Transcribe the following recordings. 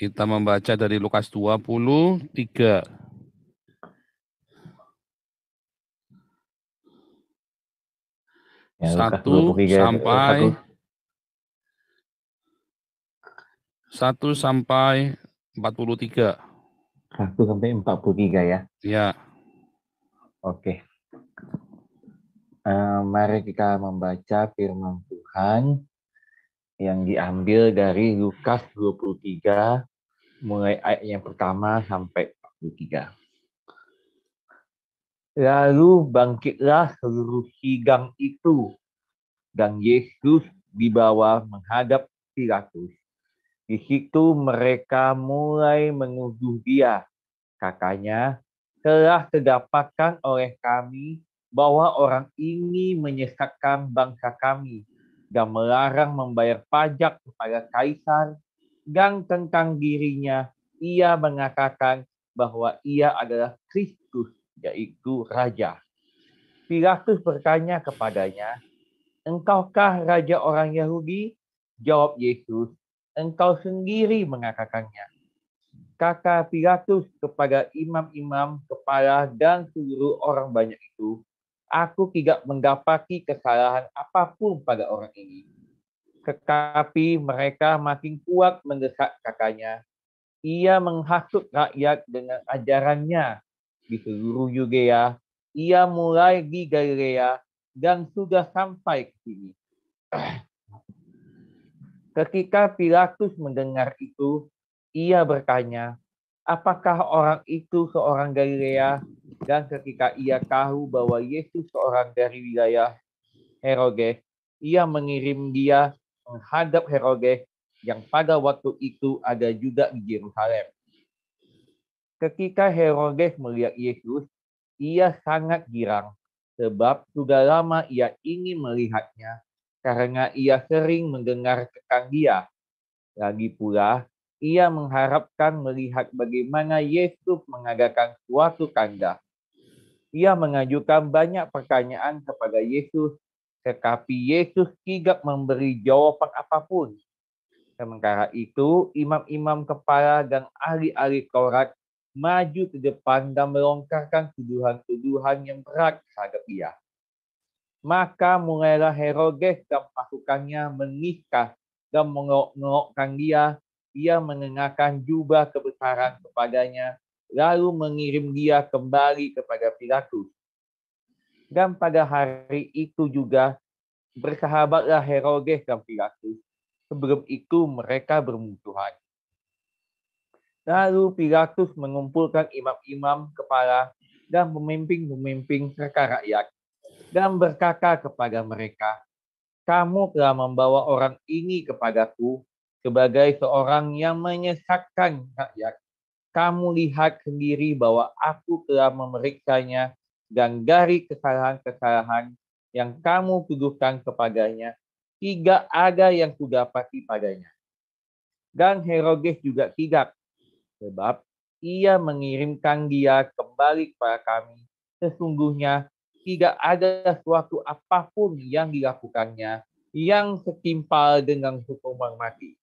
Kita membaca dari Lukas 23. Ya, Lukas 1 23, sampai 43. 1 sampai 43 ya. Ya. Oke. Mari kita membaca firman Tuhan yang diambil dari Lukas 23, mulai ayat yang pertama sampai 43. Lalu bangkitlah seluruh sidang itu, dan Yesus dibawa menghadap Pilatus. Di situ mereka mulai menuduh dia. Katanya, telah terdapatkan oleh kami bahwa orang ini menyesatkan bangsa kami dan melarang membayar pajak kepada kaisar, dan tentang dirinya ia mengatakan bahwa ia adalah Kristus, yaitu Raja. Pilatus bertanya kepadanya, "Engkaukah Raja orang Yahudi?" Jawab Yesus, "Engkau sendiri mengatakannya." Kata Pilatus kepada imam-imam kepala dan seluruh orang banyak itu, "Aku tidak mendapati kesalahan apapun pada orang ini." Tetapi mereka makin kuat mendesak katanya, "Ia menghasut rakyat dengan ajarannya di seluruh Yudea. Ia mulai di Galilea dan sudah sampai ke sini." Ketika Pilatus mendengar itu, ia bertanya, "Apakah orang itu seorang Galilea?" Dan ketika ia tahu bahwa Yesus seorang dari wilayah Herodes, ia mengirim dia menghadap Herodes yang pada waktu itu ada juga di Yerusalem. Ketika Herodes melihat Yesus, ia sangat girang, sebab sudah lama ia ingin melihatnya, karena ia sering mendengar tentang dia. Lagi pula, ia mengharapkan melihat bagaimana Yesus mengadakan suatu tanda. Ia mengajukan banyak pertanyaan kepada Yesus, tetapi Yesus tidak memberi jawaban apapun. Sementara itu, imam-imam kepala dan ahli-ahli Taurat maju ke depan dan melontarkan tuduhan-tuduhan yang berat terhadap dia. Maka mulailah Herodes dan pasukannya menikah dan mengelok-ngelokkan dia. Ia mengenakan jubah kebesaran kepadanya, lalu mengirim dia kembali kepada Pilatus. Dan pada hari itu juga bersahabatlah Herodes dan Pilatus. Sebelum itu mereka bermusuhan. Lalu Pilatus mengumpulkan imam-imam kepala dan pemimpin-pemimpin serta rakyat dan berkata kepada mereka, "Kamu telah membawa orang ini kepadaku sebagai seorang yang menyesatkan rakyat. Kamu lihat sendiri bahwa aku telah memeriksanya, dan dari kesalahan-kesalahan yang kamu tuduhkan kepadanya, tidak ada yang kudapati padanya. Dan Herodes juga tidak, sebab ia mengirimkan dia kembali kepada kami. Sesungguhnya tidak ada suatu apapun yang dilakukannya yang setimpal dengan hukuman mati.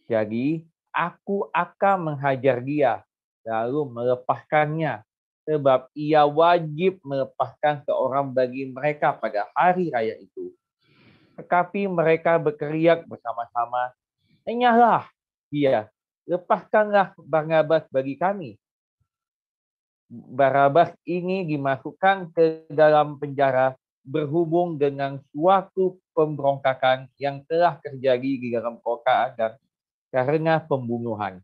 Jadi, aku akan menghajar dia, lalu melepaskannya, sebab ia wajib melepaskan seorang bagi mereka pada hari raya itu. Tetapi mereka berteriak bersama-sama, "Enyahlah dia, lepaskanlah Barnabas bagi kami." Barabas ini dimasukkan ke dalam penjara berhubung dengan suatu pemberontakan yang telah terjadi di dalam kota dan karena pembunuhan.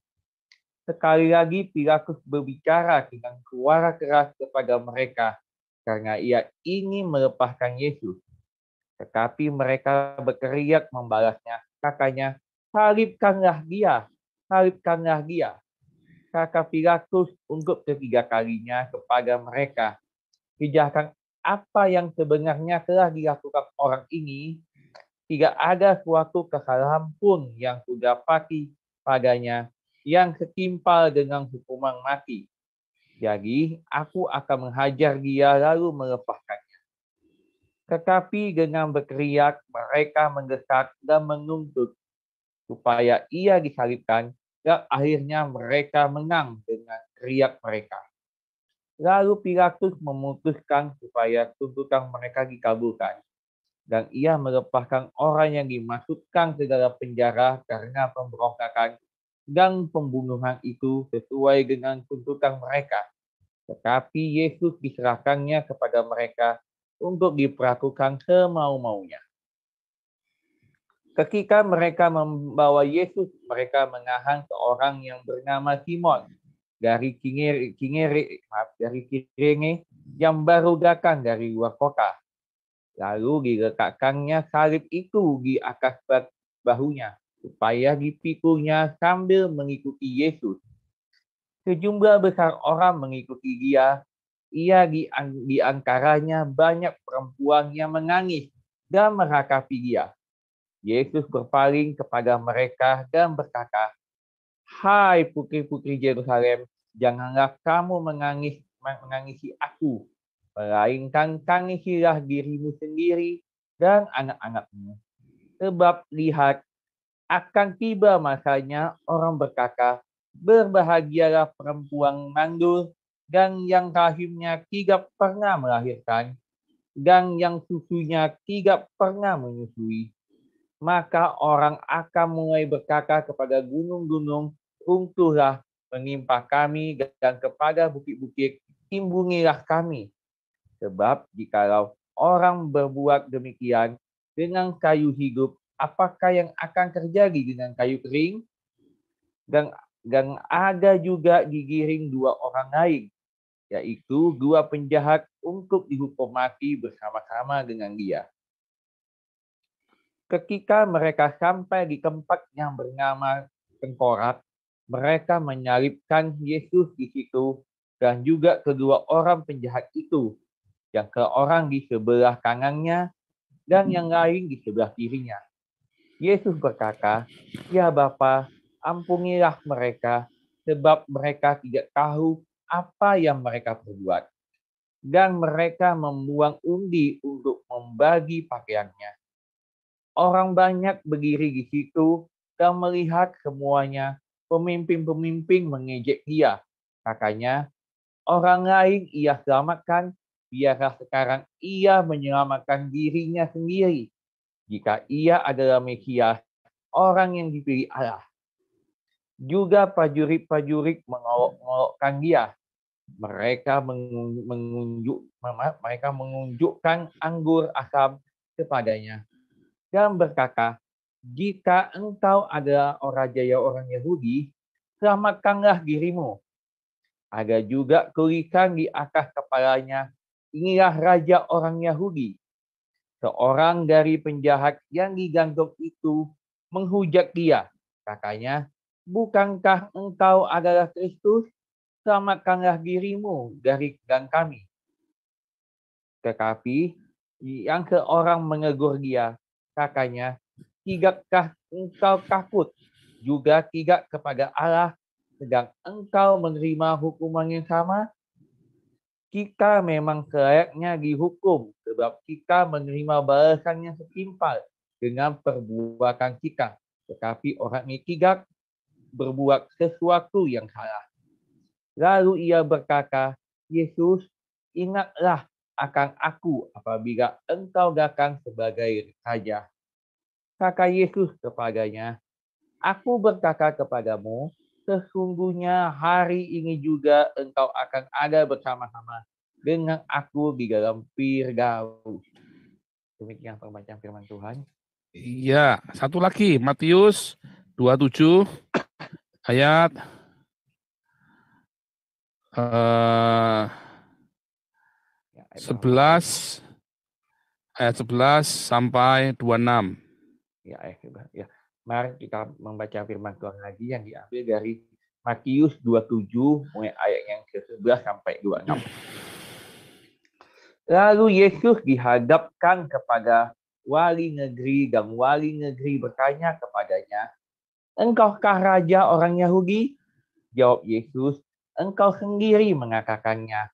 Sekali lagi Pilatus berbicara dengan suara keras kepada mereka karena ia ingin melepaskan Yesus. Tetapi mereka berteriak membalasnya, katanya, "Salibkanlah dia, salibkanlah dia." Kata Pilatus untuk ketiga kalinya kepada mereka, "Kejahatan apa yang sebenarnya telah dilakukan orang ini? Tidak ada suatu kesalahan pun yang kudapati padanya yang setimpal dengan hukuman mati. Jadi, aku akan menghajar dia lalu melepaskannya." Tetapi dengan berteriak, mereka mendesak dan menuntut supaya ia disalibkan dan akhirnya mereka menang dengan teriak mereka. Lalu Pilatus memutuskan supaya tuntutan mereka dikabulkan. Dan ia melepaskan orang yang dimasukkan ke dalam penjara karena pemberontakan dan pembunuhan itu sesuai dengan tuntutan mereka. Tetapi Yesus diserahkannya kepada mereka untuk diperlakukan semau-maunya. Ketika mereka membawa Yesus, mereka menahan seorang yang bernama Simon dari Kirene yang baru datang dari luar kota. Lalu diletakkannya salib itu di atas bahunya, supaya dipikulnya sambil mengikuti Yesus. Sejumlah besar orang mengikuti dia. Di antaranya banyak perempuan yang menangis dan meratapi dia. Yesus berpaling kepada mereka dan berkata, "Hai putri-putri Yerusalem, janganlah kamu mengangisi aku, melainkan tangisilah dirimu sendiri dan anak-anakmu. Sebab lihat, akan tiba masanya orang berkata, berbahagialah perempuan mandul dan yang rahimnya tidak pernah melahirkan, dan yang susunya tidak pernah menyusui. Maka orang akan mulai berkata kepada gunung-gunung, runtuhlah menimpa kami, dan kepada bukit-bukit, timbungilah kami. Sebab jikalau orang berbuat demikian dengan kayu hidup, apakah yang akan terjadi dengan kayu kering? Dan ada juga digiring dua orang lain, yaitu dua penjahat untuk dihukum mati bersama-sama dengan dia. Ketika mereka sampai di tempat yang bernama Tengkorak, mereka menyalibkan Yesus di situ dan juga kedua orang penjahat itu, yang seorang di sebelah kanannya dan yang lain di sebelah kirinya. Yesus berkata, "Ya Bapa, ampunilah mereka, sebab mereka tidak tahu apa yang mereka perbuat." Dan mereka membuang undi untuk membagi pakaiannya. Orang banyak berdiri di situ dan melihat semuanya. Pemimpin-pemimpin mengejek dia. Katanya, orang lain ia selamatkan, biarlah sekarang ia menyelamatkan dirinya sendiri. Jika ia adalah Mesias, orang yang dipilih Allah. Juga prajurit-prajurit mengolok-olokkan dia. Mereka menunjukkan anggur asam kepadanya dan berkata, "Jika engkau adalah raja orang Yahudi, selamatkanlah dirimu." Ada juga tulisan di atas kepalanya, "Inilah raja orang Yahudi." Seorang dari penjahat yang digantung itu menghujat dia. Katanya, "Bukankah engkau adalah Kristus? Selamatkanlah dirimu dari dan kami." Tetapi yang seorang menegur dia. Katanya, "Tidakkah engkau takut juga tidak kepada Allah, sedang engkau menerima hukuman yang sama? Kita memang selayaknya dihukum, sebab kita menerima balasan yang setimpal dengan perbuatan kita. Tetapi orang ini tidak berbuat sesuatu yang salah." Lalu ia berkata, "Yesus, ingatlah akan aku apabila engkau datang sebagai raja." Kata Yesus kepadanya, "Aku berkata kepadamu, sesungguhnya hari ini juga engkau akan ada bersama-sama dengan aku di dalam Firdaus." Demikian pembacaan firman Tuhan. Iya, satu lagi Matius 27 ayat Ya, 11 sampai 26. Ya, ya. Mari kita membaca firman Tuhan lagi yang diambil dari Matius 27 mulai ayat yang ke-11 sampai 26. Lalu Yesus dihadapkan kepada wali negeri dan wali negeri bertanya kepadanya, "Engkaukah raja orang Yahudi?" Jawab Yesus, "Engkau sendiri mengatakannya."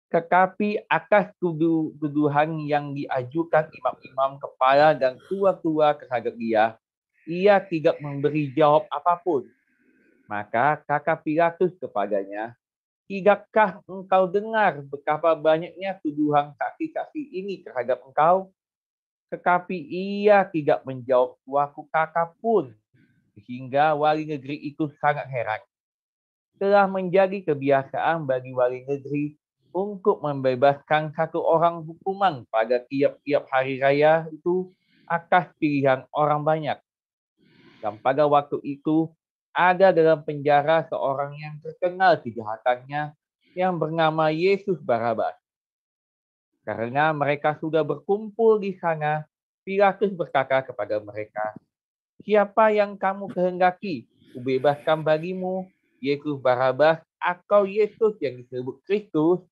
Tetapi atas tuduhan yang diajukan imam-imam kepala dan tua-tua terhadap dia, ia tidak memberi jawab apapun. Maka kata Pilatus kepadanya, tidakkah engkau dengar betapa banyaknya tuduhan saksi-saksi ini terhadap engkau? Tetapi ia tidak menjawab suatu kata pun, sehingga wali negeri itu sangat heran. Telah menjadi kebiasaan bagi wali negeri untuk membebaskan satu orang hukuman pada tiap-tiap hari raya itu atas pilihan orang banyak. Dan pada waktu itu, ada dalam penjara seorang yang terkenal kejahatannya yang bernama Yesus Barabas. Karena mereka sudah berkumpul di sana, Pilatus berkata kepada mereka, "Siapa yang kamu kehendaki kubebaskan bagimu, Yesus Barabas atau Yesus yang disebut Kristus?"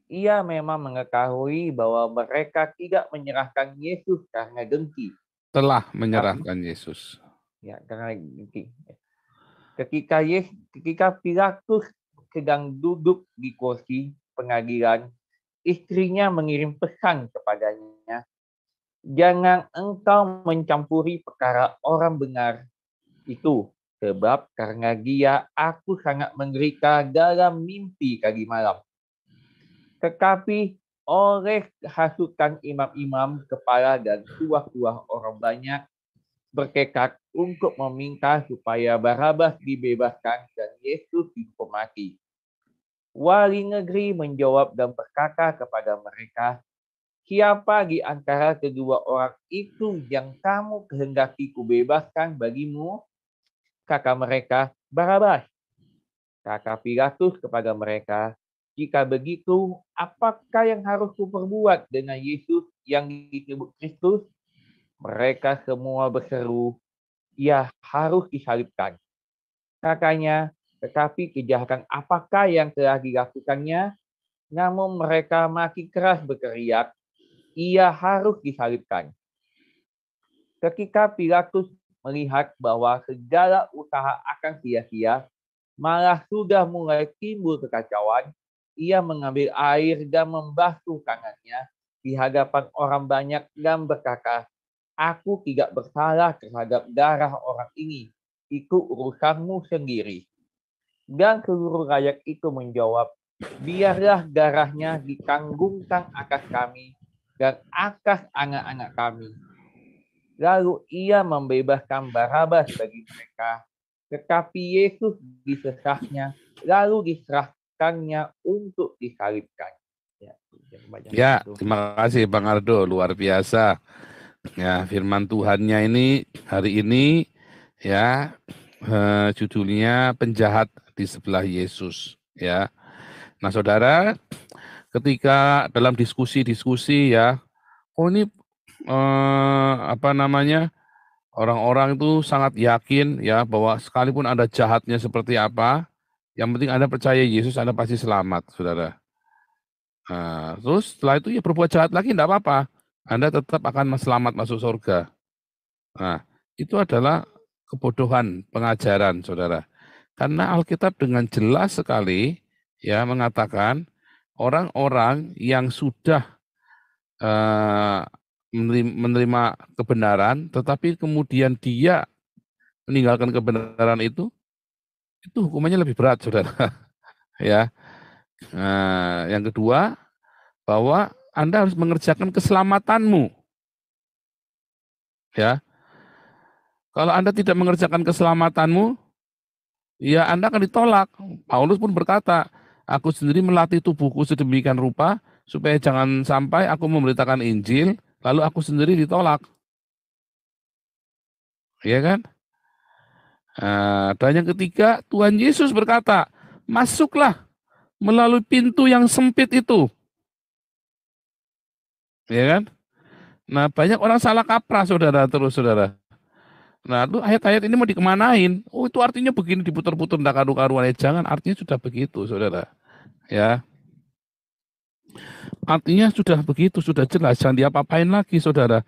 Ia memang mengetahui bahwa mereka tidak menyerahkan Yesus karena dengki. Telah menyerahkan Yesus. Ya, karena dengki. Ketika Pilatus sedang duduk di kursi pengadilan, istrinya mengirim pesan kepadanya, "Jangan engkau mencampuri perkara orang benar itu, sebab karena dia aku sangat menderita dalam mimpi tadi malam." Tetapi oleh hasutan imam-imam kepala dan tuah-tuah orang banyak bertekad untuk meminta supaya Barabas dibebaskan dan Yesus dihukum mati. Wali negeri menjawab dan berkata kepada mereka, "Siapa di antara kedua orang itu yang kamu kehendaki kubebaskan bagimu?" Kata mereka, "Barabas." Kata Pilatus kepada mereka, "Jika begitu, apakah yang harus kuperbuat dengan Yesus yang disebut Kristus?" Mereka semua berseru, "Ia harus disalibkan." Katanya, tetapi kejahatan apakah yang telah dilakukannya? Namun mereka makin keras berteriak, "Ia harus disalibkan." Ketika Pilatus melihat bahwa segala usaha akan sia-sia, malah sudah mulai timbul kekacauan, ia mengambil air dan membasuh tangannya di hadapan orang banyak dan berkata, "Aku tidak bersalah terhadap darah orang ini. Itu urusanmu sendiri." Dan seluruh rakyat itu menjawab, "Biarlah darahnya ditanggungkan atas kami dan atas anak-anak kami." Lalu ia membebaskan Barabas bagi mereka, tetapi Yesus disesahnya, lalu diserahkannya untuk disalibkan. Ya, terima kasih Bang Ardo, luar biasa. Ya, firman Tuhannya ini hari ini ya judulnya penjahat di sebelah Yesus. Ya, nah saudara, ketika dalam diskusi-diskusi ya, oh ini apa namanya, orang-orang itu sangat yakin ya bahwa sekalipun Anda jahatnya seperti apa, yang penting Anda percaya Yesus, Anda pasti selamat, saudara. Nah, terus setelah itu ya berbuat jahat lagi tidak apa-apa, Anda tetap akan selamat masuk surga. Nah, itu adalah kebodohan pengajaran, saudara. Karena Alkitab dengan jelas sekali ya mengatakan orang-orang yang sudah menerima kebenaran, tetapi kemudian dia meninggalkan kebenaran itu hukumannya lebih berat, saudara. Ya. Nah, yang kedua, bahwa Anda harus mengerjakan keselamatanmu. Ya. Kalau Anda tidak mengerjakan keselamatanmu, ya Anda akan ditolak. Paulus pun berkata, "Aku sendiri melatih tubuhku sedemikian rupa, supaya jangan sampai aku memberitakan Injil, lalu aku sendiri ditolak." Ya kan? Dan yang ketiga, Tuhan Yesus berkata, "Masuklah melalui pintu yang sempit itu." Ya kan? Nah, banyak orang salah kaprah, saudara, terus saudara. Nah, itu ayat-ayat ini mau dikemanain? Oh, itu artinya begini, diputar-putar, enggak karu-karuan. Jangan, artinya sudah begitu, saudara. Ya, artinya sudah begitu, sudah jelas. Jangan diapa-apain lagi, saudara.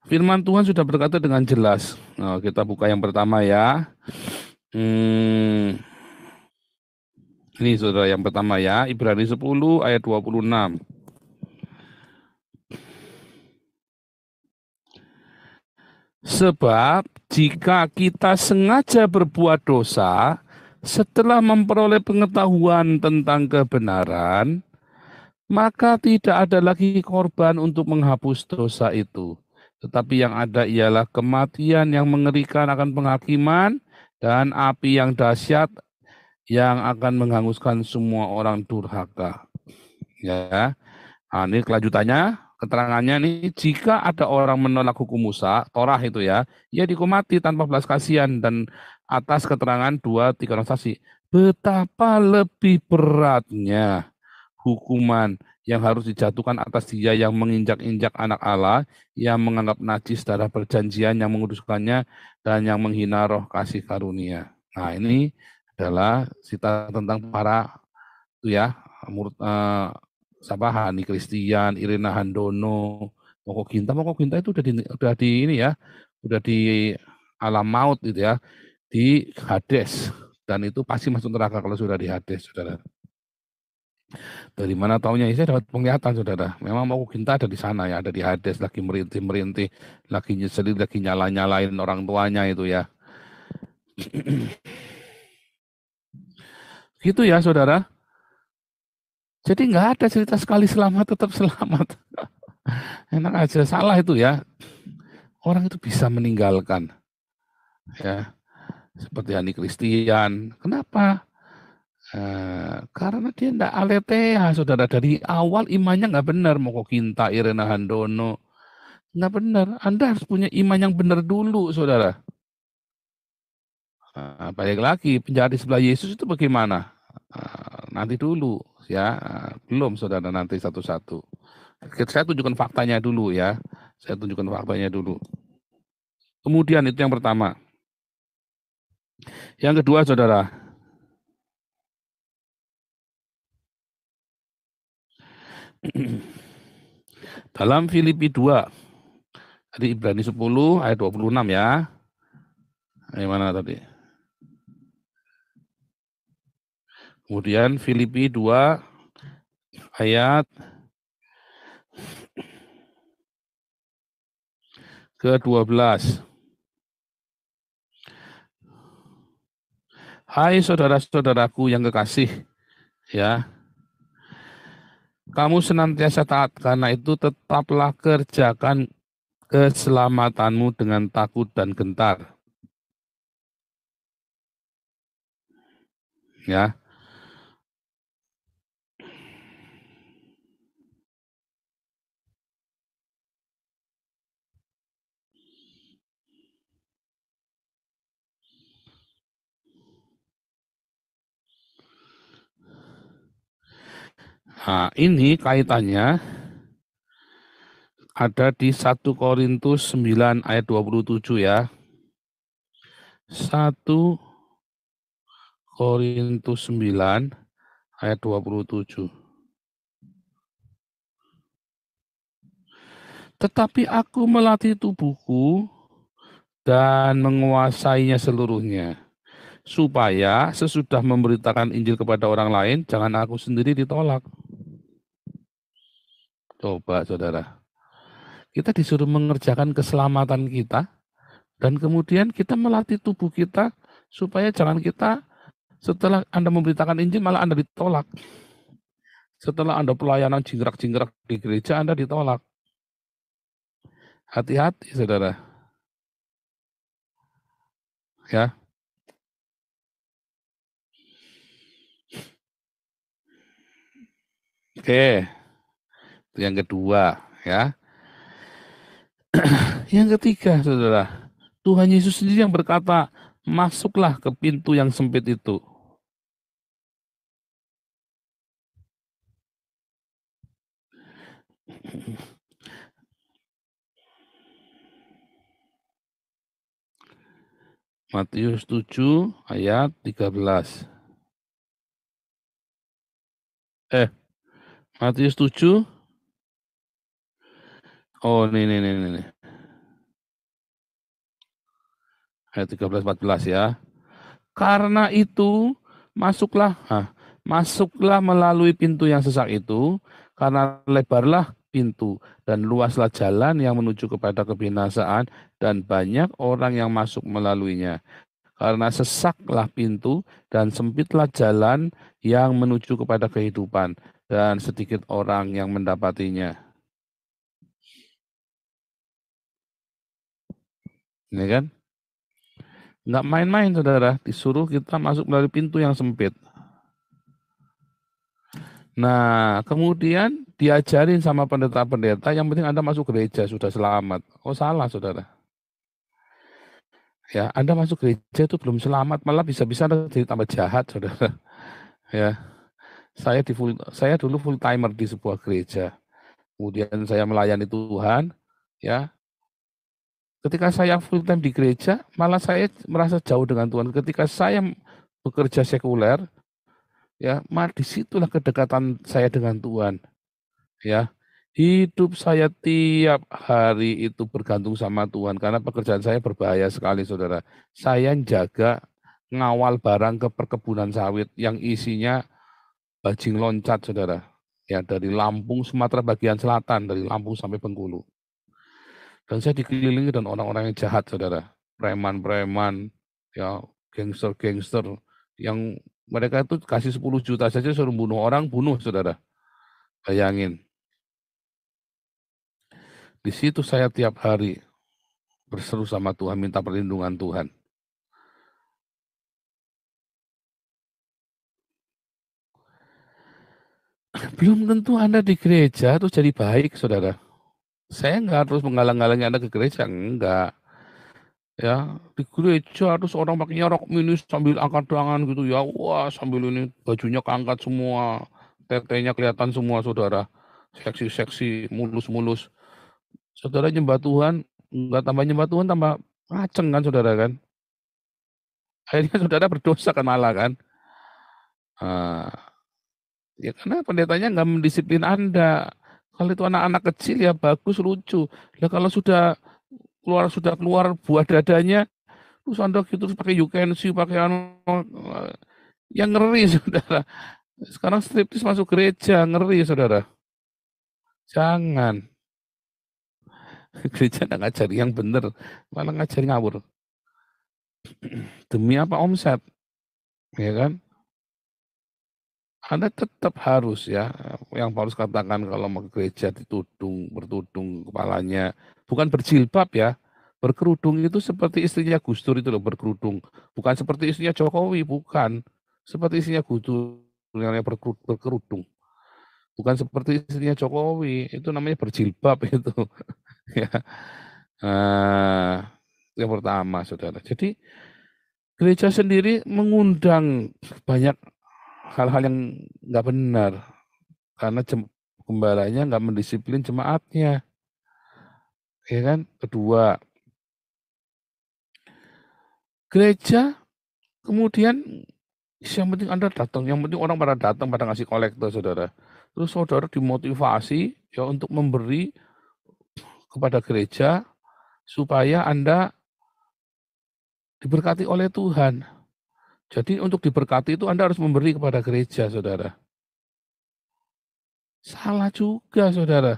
Firman Tuhan sudah berkata dengan jelas. Nah, kita buka yang pertama ya. Ini saudara yang pertama ya, Ibrani 10 ayat 26. Sebab jika kita sengaja berbuat dosa setelah memperoleh pengetahuan tentang kebenaran, maka tidak ada lagi korban untuk menghapus dosa itu. Tetapi yang ada ialah kematian yang mengerikan akan penghakiman dan api yang dahsyat yang akan menghanguskan semua orang durhaka. Ya, nah, ini kelanjutannya, keterangannya nih, jika ada orang menolak hukum Musa, Torah itu ya, ia dihukum mati tanpa belas kasihan dan atas keterangan 2-3 orang saksi. Betapa lebih beratnya hukuman yang harus dijatuhkan atas dia yang menginjak-injak anak Allah, yang menganggap najis darah perjanjian, yang menguduskannya, dan yang menghina roh kasih karunia. Nah, ini adalah cerita tentang para itu ya, murid Hani Kristian, Irina Handono, Moko Ginta itu udah di ini ya, udah di alam maut itu ya, di Hades, dan itu pasti masuk neraka kalau sudah di Hades, saudara. Dari mana taunya? Saya dapat penglihatan, saudara. Memang Moko Ginta ada di sana ya, ada di Hades, lagi merintih-merintih, lagi nyeselin, lagi nyala-nyalain orang tuanya itu ya. Gitu ya, saudara. Jadi nggak ada cerita sekali selamat tetap selamat. Enak aja, salah itu ya. Orang itu bisa meninggalkan. Ya, seperti Hani Kristian. Kenapa? Karena dia tidak aletheia, saudara. Dari awal imannya nggak benar. Moko Ginta, Irena Handono. Nggak benar. Anda harus punya iman yang benar dulu, saudara. Balik lagi, penjahat di sebelah Yesus itu bagaimana? Nanti dulu, ya. Belum, saudara, nanti satu-satu. Saya tunjukkan faktanya dulu ya. Saya tunjukkan faktanya dulu. Kemudian itu yang pertama. Yang kedua, saudara. Dalam Filipi 2, dari Ibrani 10 ayat 26 ya. Mana tadi? Kemudian Filipi 2 ayat ke-12. Hai saudara-saudaraku yang kekasih, ya. Kamu senantiasa taat, karena itu tetaplah kerjakan keselamatanmu dengan takut dan gentar. Ya. Nah, ini kaitannya ada di 1 Korintus 9 ayat 27 ya. 1 Korintus 9 ayat 27. Tetapi aku melatih tubuhku dan menguasainya seluruhnya, supaya sesudah memberitakan Injil kepada orang lain, jangan aku sendiri ditolak. Coba saudara, kita disuruh mengerjakan keselamatan kita, dan kemudian kita melatih tubuh kita, supaya jangan kita setelah Anda memberitakan Injil malah Anda ditolak. Setelah Anda pelayanan jingkrak-jingkrak di gereja, Anda ditolak. Hati-hati saudara. Ya. Oke. Itu yang kedua, ya. Yang ketiga, saudara. Tuhan Yesus sendiri yang berkata, masuklah ke pintu yang sempit itu. Matius 7 ayat 13. Matius 7. Oh, ini. Ayat 13-14 ya. Karena itu, masuklah melalui pintu yang sesak itu, karena lebarlah pintu dan luaslah jalan yang menuju kepada kebinasaan, dan banyak orang yang masuk melaluinya. Karena sesaklah pintu dan sempitlah jalan yang menuju kepada kehidupan, dan sedikit orang yang mendapatinya. Ini kan? Nggak main-main, saudara. Disuruh kita masuk melalui pintu yang sempit. Nah, kemudian diajarin sama pendeta-pendeta, yang penting Anda masuk gereja, sudah selamat. Oh, salah, saudara. Ya, Anda masuk gereja itu belum selamat, malah bisa-bisa Anda jadi tambah jahat, saudara. Ya, saya dulu full timer di sebuah gereja. Kemudian saya melayani Tuhan, ya. Ketika saya full time di gereja, malah saya merasa jauh dengan Tuhan. Ketika saya bekerja sekuler, ya, disitulah kedekatan saya dengan Tuhan. Ya, hidup saya tiap hari itu bergantung sama Tuhan karena pekerjaan saya berbahaya sekali, saudara. Saya jaga ngawal barang ke perkebunan sawit yang isinya bajing loncat, saudara. Ya, dari Lampung, Sumatera bagian selatan, dari Lampung sampai Bengkulu. Dan saya dikelilingi dan orang-orang yang jahat, saudara. Preman-preman, ya, gangster-gangster, yang mereka itu kasih 10 juta saja suruh bunuh orang, bunuh, saudara. Bayangin. Di situ saya tiap hari berseru sama Tuhan, minta perlindungan Tuhan. Belum tentu Anda di gereja terus jadi baik, saudara. Saya enggak terus menghalang-halangi Anda ke gereja, enggak. Ya, di gereja terus orang pakainya rok mini sambil angkat tangan gitu ya. Wah, sambil ini bajunya keangkat semua, tetenya kelihatan semua, saudara. Seksi-seksi, mulus-mulus. Saudara nyembah Tuhan, enggak tambah nyembah Tuhan, tambah ngaceng kan, saudara kan. Akhirnya saudara berdosa kan malah kan. Ya karena pendetanya nggak mendisiplin Anda. Kalau itu anak-anak kecil ya bagus, lucu. Nah kalau sudah keluar buah dadanya, terus Anda gitu terus pakai you can see, pakai yang ngeri, saudara. Sekarang striptis masuk gereja, ngeri, saudara. Jangan. Gereja nggak ngajari yang benar, malah ngajari ngawur. Demi apa? Omset, ya kan? Anda tetap harus, ya, yang Paulus katakan kalau mau ke gereja bertudung kepalanya, bukan berjilbab ya, berkerudung itu seperti istrinya Gus Dur itu loh, berkerudung, bukan seperti istrinya Jokowi, bukan, seperti istrinya Gus Dur yang berkerudung, bukan seperti istrinya Jokowi, itu namanya berjilbab itu, ya. Nah, yang pertama, saudara. Jadi gereja sendiri mengundang banyak hal-hal yang nggak benar karena gembalanya nggak mendisiplin jemaatnya, ya kan? Kedua, gereja kemudian yang penting Anda datang, yang penting orang pada datang, pada ngasih kolektor, saudara. Terus saudara dimotivasi ya untuk memberi kepada gereja supaya Anda diberkati oleh Tuhan. Jadi untuk diberkati itu Anda harus memberi kepada gereja, saudara. Salah juga, saudara.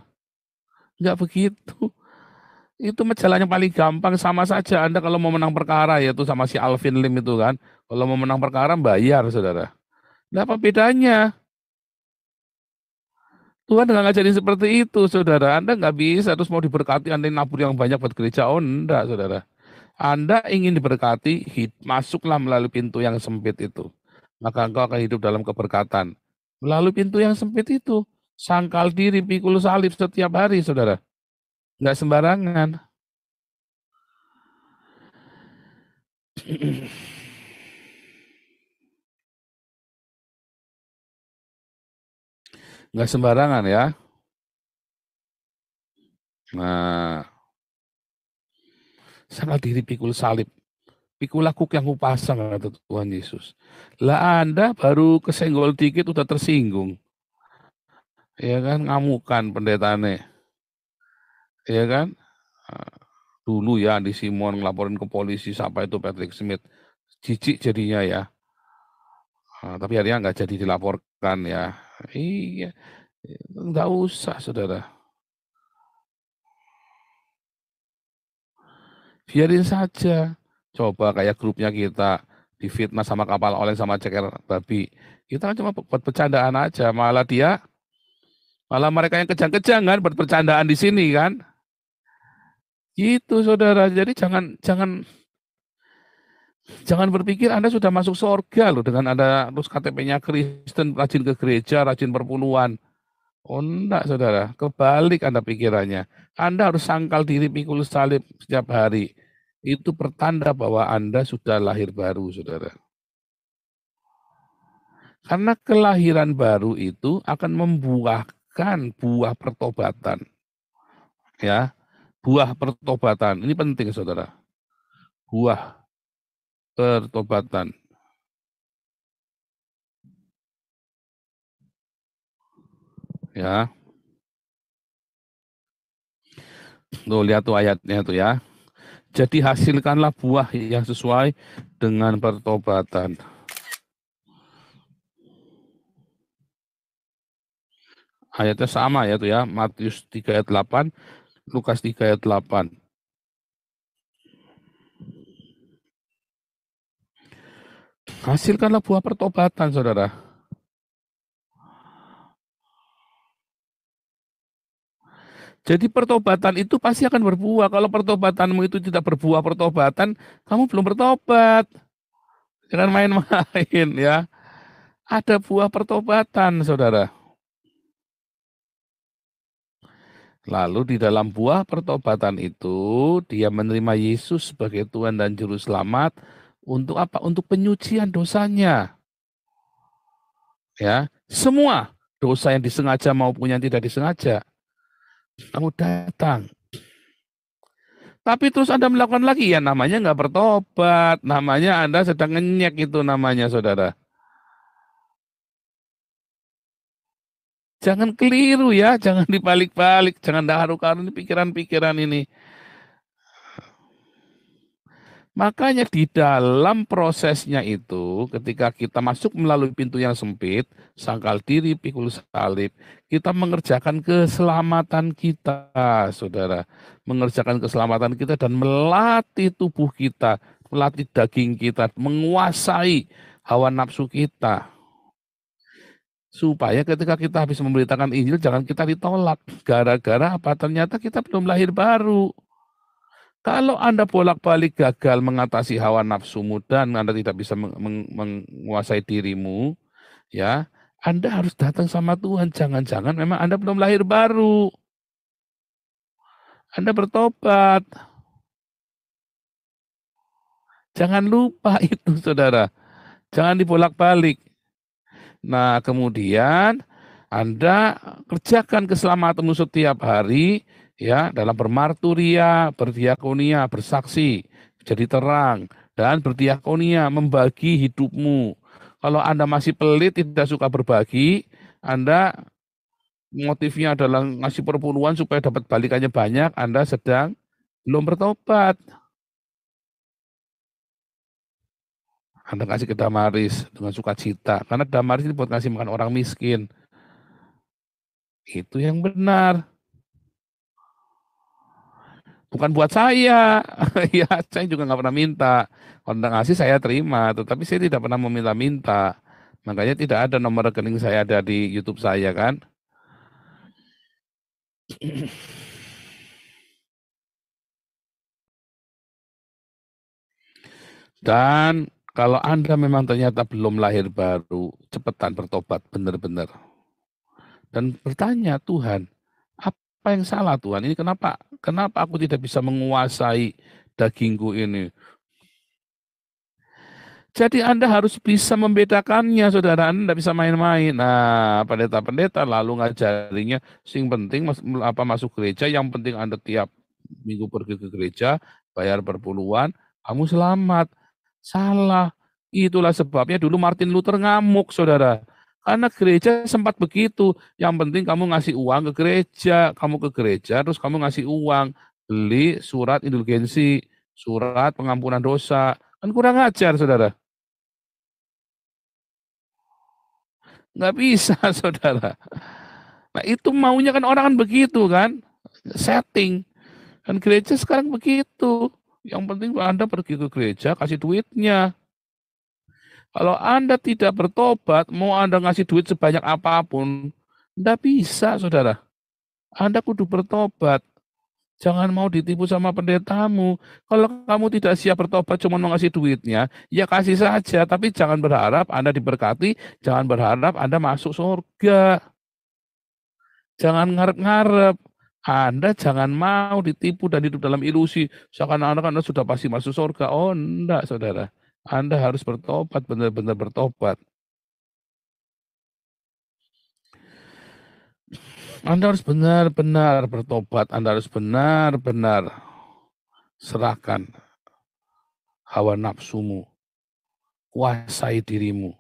Nggak begitu. Itu jalannya paling gampang, sama saja Anda kalau mau menang perkara, yaitu sama si Alvin Lim itu kan. Kalau mau menang perkara bayar, saudara. Nah, apa bedanya? Tuhan nggak ngajarin seperti itu, saudara. Anda nggak bisa terus mau diberkati, Anda nabur yang banyak buat gereja. Oh, enggak, saudara. Anda ingin diberkati, masuklah melalui pintu yang sempit itu. Maka engkau akan hidup dalam keberkatan. Melalui pintu yang sempit itu. Sangkal diri, pikul salib setiap hari, saudara. Nggak sembarangan. Nggak sembarangan ya. Nah, sangkal diri, pikul salib. Pikul aku yang kupasang, kata Tuhan Yesus. Lah Anda baru kesenggol dikit udah tersinggung. Ya kan, ngamukan pendetane. Ya kan? Dulu ya Andi Simon ngelaporin ke polisi siapa itu Patrick Smith. Jijik jadinya ya. Tapi akhirnya nggak jadi dilaporkan ya. Iya, nggak usah, saudara. biarin saja. Coba kayak grupnya kita difitnah sama kapal oleng sama ceker babi. Kita kan cuma buat bercandaan aja, malah mereka yang kejang-kejang kan buat bercandaan di sini kan. Gitu saudara. Jadi jangan berpikir Anda sudah masuk surga loh dengan Anda terus KTP-nya Kristen, rajin ke gereja, rajin perpuluhan. Oh enggak saudara, kebalik Anda pikirannya. Anda harus sangkal diri pikul salib setiap hari. Itu pertanda bahwa Anda sudah lahir baru saudara. Karena kelahiran baru itu akan membuahkan buah pertobatan. Ya, buah pertobatan. Ini penting saudara. Buah pertobatan. Ya, tuh lihat tuh ayatnya tuh ya. Jadi hasilkanlah buah yang sesuai dengan pertobatan. Ayatnya sama ya tuh ya, Matius 3 ayat 8, Lukas 3 ayat 8. Hasilkanlah buah pertobatan, saudara. Jadi pertobatan itu pasti akan berbuah. Kalau pertobatanmu itu tidak berbuah pertobatan, kamu belum bertobat. Jangan main-main ya. Ada buah pertobatan, saudara. Lalu di dalam buah pertobatan itu, dia menerima Yesus sebagai Tuhan dan Juru Selamat. Untuk apa? Untuk penyucian dosanya. Ya, semua dosa yang disengaja maupun yang tidak disengaja. Kamu datang. Tapi terus Anda melakukan lagi, ya namanya nggak bertobat. Namanya Anda sedang ngenyek itu namanya, saudara. Jangan keliru ya, jangan dibalik-balik, jangan dahar-haru pikiran-pikiran ini. Makanya di dalam prosesnya itu, ketika kita masuk melalui pintu yang sempit, sangkal diri, pikul salib, kita mengerjakan keselamatan kita, saudara. Mengerjakan keselamatan kita dan melatih tubuh kita, melatih daging kita, menguasai hawa nafsu kita. Supaya ketika kita habis memberitakan Injil, jangan kita ditolak. Gara-gara apa? Ternyata kita belum lahir baru. Kalau Anda bolak-balik gagal mengatasi hawa nafsumu dan Anda tidak bisa menguasai dirimu, ya, Anda harus datang sama Tuhan. Jangan-jangan memang Anda belum lahir baru. Anda bertobat. Jangan lupa itu, saudara. Jangan dibolak-balik. Nah, kemudian Anda kerjakan keselamatanmu setiap hari, ya, dalam bermarturia, berdiakonia, bersaksi, jadi terang, dan berdiakonia, membagi hidupmu. Kalau Anda masih pelit, tidak suka berbagi, Anda motifnya adalah ngasih perpuluhan supaya dapat balikannya banyak, Anda sedang belum bertobat. Anda kasih ke Damaris dengan sukacita, karena Damaris ini buat ngasih makan orang miskin. Itu yang benar. Bukan buat saya. Ya, saya juga nggak pernah minta. Kalau Anda ngasih saya terima, tetapi saya tidak pernah meminta-minta. Makanya tidak ada nomor rekening saya ada di YouTube saya kan. Dan kalau Anda memang ternyata belum lahir baru, cepetan bertobat benar-benar. Dan bertanya, Tuhan, apa yang salah Tuhan? Ini kenapa aku tidak bisa menguasai dagingku ini? Jadi Anda harus bisa membedakannya, saudara. Anda tidak bisa main-main. Nah, pendeta-pendeta lalu ngajarinya, sing penting masuk gereja, yang penting Anda tiap minggu pergi ke gereja, bayar perpuluhan, kamu selamat. Salah. Itulah sebabnya dulu Martin Luther ngamuk, saudara. Karena gereja sempat begitu. Yang penting kamu ngasih uang ke gereja, terus kamu ngasih uang, beli surat indulgensi, surat pengampunan dosa. Kan kurang ajar, saudara. Nggak bisa, saudara. Nah itu maunya kan orang kan begitu kan, setting. Dan gereja sekarang begitu. Yang penting Anda pergi ke gereja, kasih duitnya. Kalau Anda tidak bertobat, mau Anda ngasih duit sebanyak apapun, tidak bisa, saudara. Anda kudu bertobat. Jangan mau ditipu sama pendetamu. Kalau kamu tidak siap bertobat, cuma mau ngasih duitnya, ya kasih saja. Tapi jangan berharap Anda diberkati, jangan berharap Anda masuk surga. Jangan ngarep-ngarep. Anda jangan mau ditipu dan hidup dalam ilusi. Seakan-akan Anda sudah pasti masuk surga. Oh, enggak, saudara. Anda harus bertobat, benar-benar bertobat. Anda harus benar-benar bertobat. Anda harus benar-benar serahkan hawa nafsumu. Kuasai dirimu.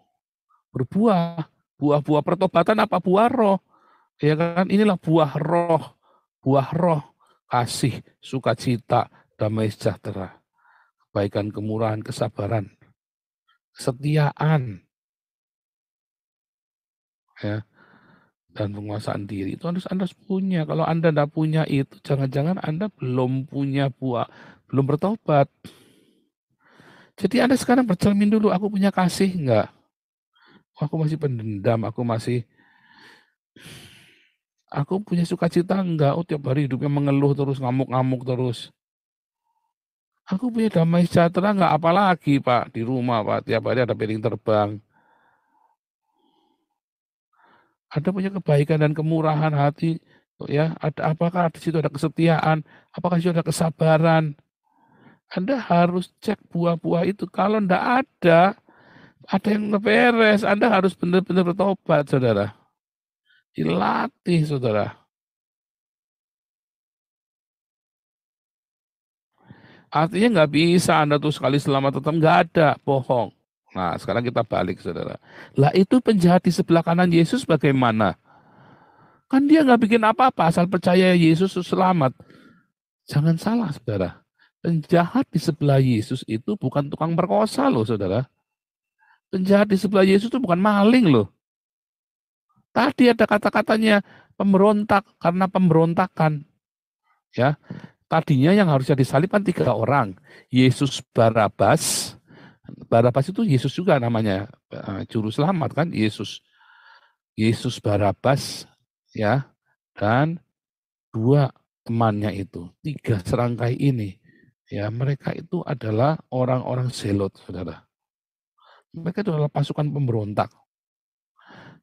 Berbuah. Buah-buah pertobatan apa? Buah roh. Ya kan? Inilah buah roh. Buah roh. Kasih, sukacita, damai sejahtera. Kebaikan, kemurahan, kesabaran, kesetiaan, ya, dan penguasaan diri. Itu harus Anda punya. Kalau Anda tidak punya itu, jangan-jangan Anda belum punya buah, belum bertobat. Jadi Anda sekarang bercermin dulu, aku punya kasih enggak? Aku masih pendendam, aku punya sukacita enggak? Oh, tiap hari hidupnya mengeluh terus, ngamuk-ngamuk terus. Aku punya damai sejahtera enggak? Apalagi Pak, di rumah Pak, tiap hari ada piring terbang. Anda punya kebaikan dan kemurahan hati, ya. Apakah di situ ada kesetiaan? Apakah di situ ada kesabaran? Anda harus cek buah-buah itu. Kalau enggak ada yang beres. Anda harus benar-benar bertobat, saudara. Dilatih, saudara. Artinya nggak bisa Anda tuh sekali selamat tetap nggak ada, bohong. Nah, sekarang kita balik, saudara. Lah itu penjahat di sebelah kanan Yesus bagaimana? Kan dia nggak bikin apa-apa, asal percaya Yesus selamat. Jangan salah, saudara. Penjahat di sebelah Yesus itu bukan tukang perkosa loh, saudara. Penjahat di sebelah Yesus itu bukan maling loh. Tadi ada kata-katanya pemberontak karena pemberontakan. Ya, tadinya yang harusnya disalibkan 3 orang. Yesus Barabas. Barabas itu Yesus juga namanya, juru selamat kan, Yesus. Yesus Barabas, ya, dan 2 temannya itu. 3 serangkai ini. Ya, mereka itu adalah orang-orang zelot, saudara. Mereka itu adalah pasukan pemberontak.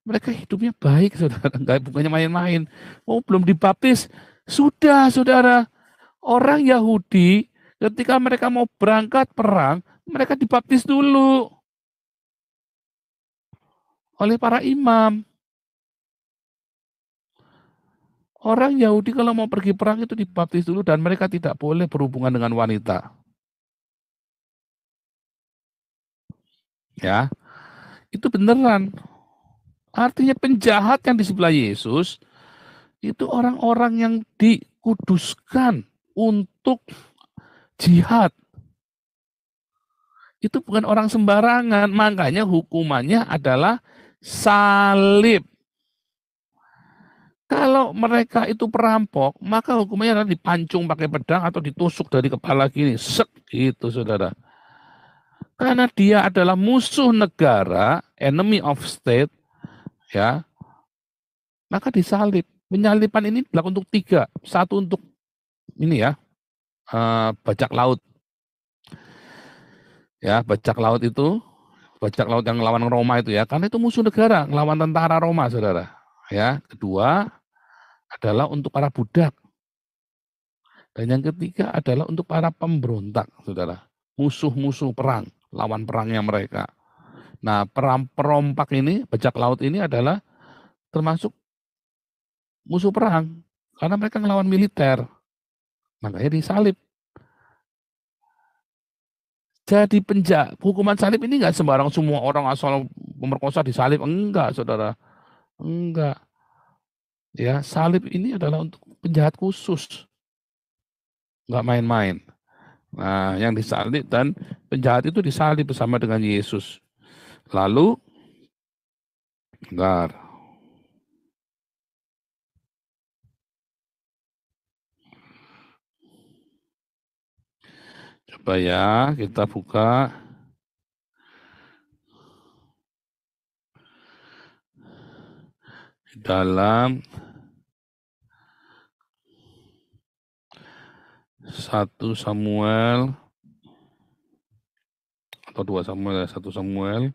Mereka hidupnya baik, saudara. Bukannya main-main. Oh, belum dibaptis. Sudah, saudara. Orang Yahudi, ketika mereka mau berangkat perang, mereka dibaptis dulu oleh para imam. Orang Yahudi kalau mau pergi perang itu dibaptis dulu dan mereka tidak boleh berhubungan dengan wanita. Ya, itu beneran. Artinya penjahat yang di sebelah Yesus itu orang-orang yang dikuduskan untuk jihad. Itu bukan orang sembarangan, makanya hukumannya adalah salib. Kalau mereka itu perampok, maka hukumannya adalah dipancung pakai pedang atau ditusuk dari kepala gini, sek gitu, saudara. Karena dia adalah musuh negara, enemy of state, ya, maka disalib. Penyaliban ini dilakukan untuk 3. Satu untuk ini ya, bajak laut. Ya, bajak laut itu, bajak laut yang ngelawan Roma itu ya, karena itu musuh negara, ngelawan tentara Roma, saudara. Ya, kedua adalah untuk para budak. Dan yang ketiga adalah untuk para pemberontak, saudara. Musuh-musuh perang, lawan perangnya mereka. Nah, perompak ini, bajak laut ini adalah termasuk musuh perang. Karena mereka ngelawan militer. Makanya disalib. Jadi hukuman salib ini enggak sembarang semua orang asal pemerkosa disalib. Enggak, saudara. Enggak. Ya, salib ini adalah untuk penjahat khusus. Enggak main-main. Nah, yang disalib dan penjahat itu disalib bersama dengan Yesus. Lalu, bentar, Coba ya, kita buka. Dalam 1 Samuel atau 2 Samuel, 1 Samuel.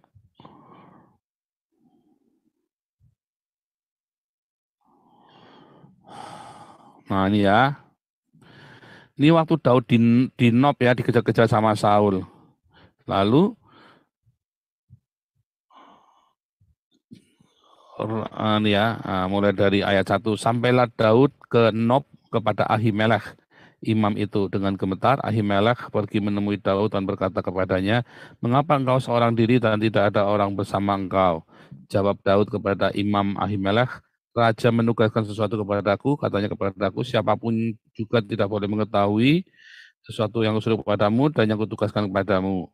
Nah ini ya. Ini waktu Daud di Nob ya, dikejar-kejar sama Saul. Lalu ini ya, mulai dari ayat 1. Sampailah Daud ke Nob kepada Ahimelech, imam itu. Dengan gemetar, Ahimelech pergi menemui Daud dan berkata kepadanya, mengapa engkau seorang diri dan tidak ada orang bersama engkau? Jawab Daud kepada imam Ahimelech, Raja menugaskan sesuatu kepadaku, katanya kepadaku, siapapun juga tidak boleh mengetahui sesuatu yang kusuruh kepadamu dan yang kutugaskan kepadamu.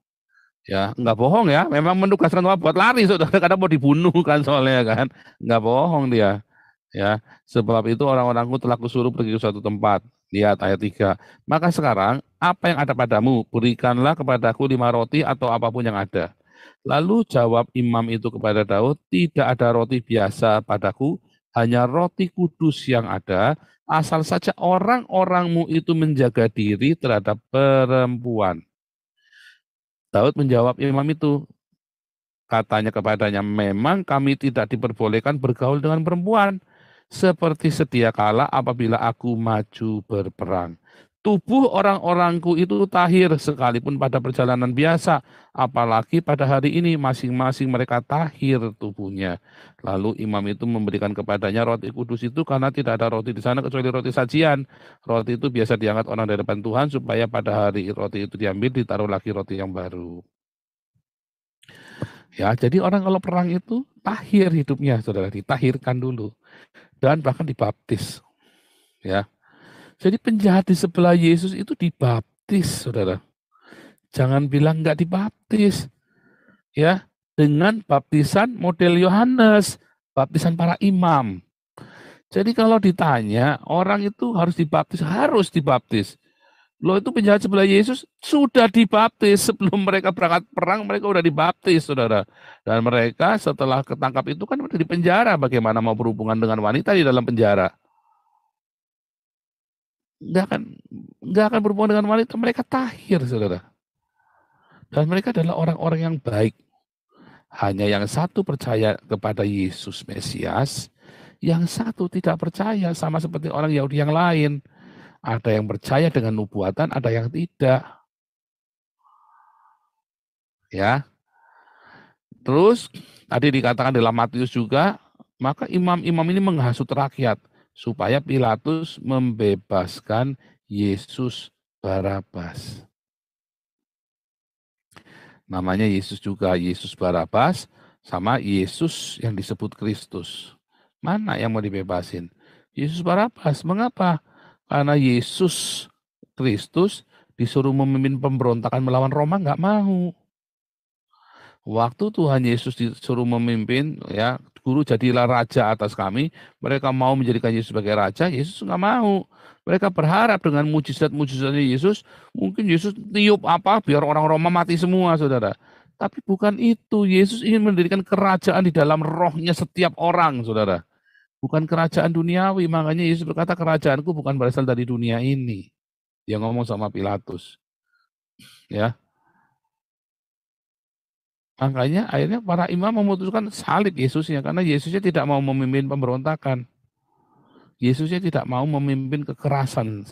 Ya, enggak bohong ya, memang menugaskan Tuhan buat lari, saudara, kadang mau dibunuh kan soalnya kan, enggak bohong dia. Ya, sebab itu orang-orangku telah kusuruh pergi ke suatu tempat. Lihat ayat 3. Maka sekarang apa yang ada padamu? Berikanlah kepadaku 5 roti atau apapun yang ada. Lalu jawab imam itu kepada Daud, tidak ada roti biasa padaku, hanya roti kudus yang ada, asal saja orang-orangmu itu menjaga diri terhadap perempuan. Daud menjawab imam itu, katanya kepadanya, memang kami tidak diperbolehkan bergaul dengan perempuan, seperti sedia kala apabila aku maju berperang. Tubuh orang-orangku itu tahir sekalipun pada perjalanan biasa, apalagi pada hari ini masing-masing mereka tahir tubuhnya. Lalu imam itu memberikan kepadanya roti kudus itu karena tidak ada roti di sana kecuali roti sajian. Roti itu biasa diangkat orang dari depan Tuhan supaya pada hari roti itu diambil ditaruh lagi roti yang baru. Ya, jadi orang kalau perang itu tahir hidupnya, saudara, ditahirkan dulu dan bahkan dibaptis. Ya, jadi penjahat di sebelah Yesus itu dibaptis, saudara. Jangan bilang nggak dibaptis, ya, dengan baptisan model Yohanes, baptisan para imam. Jadi kalau ditanya orang itu harus dibaptis. Loh, itu penjahat sebelah Yesus sudah dibaptis sebelum mereka berangkat perang, mereka sudah dibaptis, saudara. Dan mereka setelah ketangkap itu kan udah di penjara. Bagaimana mau berhubungan dengan wanita di dalam penjara? Nggak akan berhubungan dengan wanita. Mereka tahir, saudara. Dan mereka adalah orang-orang yang baik. Hanya yang satu percaya kepada Yesus Mesias, yang satu tidak percaya, sama seperti orang Yahudi yang lain. Ada yang percaya dengan nubuatan, ada yang tidak. Ya, terus tadi dikatakan dalam Matius juga, maka imam-imam ini menghasut rakyat supaya Pilatus membebaskan Yesus Barabas. Namanya Yesus juga, Yesus Barabas sama Yesus yang disebut Kristus. Mana yang mau dibebasin? Yesus Barabas. Mengapa? Karena Yesus Kristus disuruh memimpin pemberontakan melawan Roma, nggak mau. Waktu Tuhan Yesus disuruh memimpin, ya, guru jadilah raja atas kami, mereka mau menjadikan Yesus sebagai raja, Yesus nggak mau. Mereka berharap dengan mujizat-mujizatnya Yesus, mungkin Yesus tiup apa biar orang Roma mati semua, saudara. Tapi bukan itu, Yesus ingin mendirikan kerajaan di dalam rohnya setiap orang, saudara. Bukan kerajaan duniawi, makanya Yesus berkata kerajaanku bukan berasal dari dunia ini. Dia ngomong sama Pilatus, ya. Makanya akhirnya para imam memutuskan salib Yesusnya karena Yesusnya tidak mau memimpin pemberontakan. Yesusnya tidak mau memimpin kekerasan.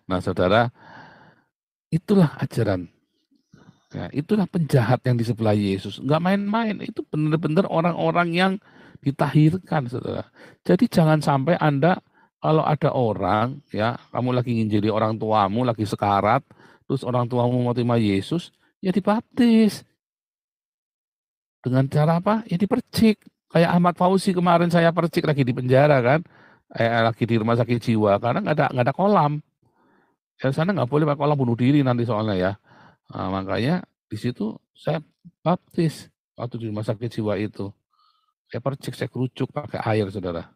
Nah, saudara, itulah ajaran. Ya, itulah penjahat yang di sebelah Yesus. Enggak main-main. Itu benar-benar orang-orang yang ditahirkan, saudara. Jadi jangan sampai Anda kalau ada orang, ya, kamu lagi nginjili orang tuamu, lagi sekarat, terus orang tuamu mau terima Yesus, ya dibaptis. Dengan cara apa? Ya dipercik. Kayak Ahmad Fauzi kemarin saya percik lagi di penjara kan, lagi di rumah sakit jiwa karena nggak ada kolam. Ya sana nggak boleh pakai kolam bunuh diri nanti soalnya ya. Nah, makanya di situ saya baptis waktu di rumah sakit jiwa itu. Saya percik, saya kerucuk pakai air, saudara.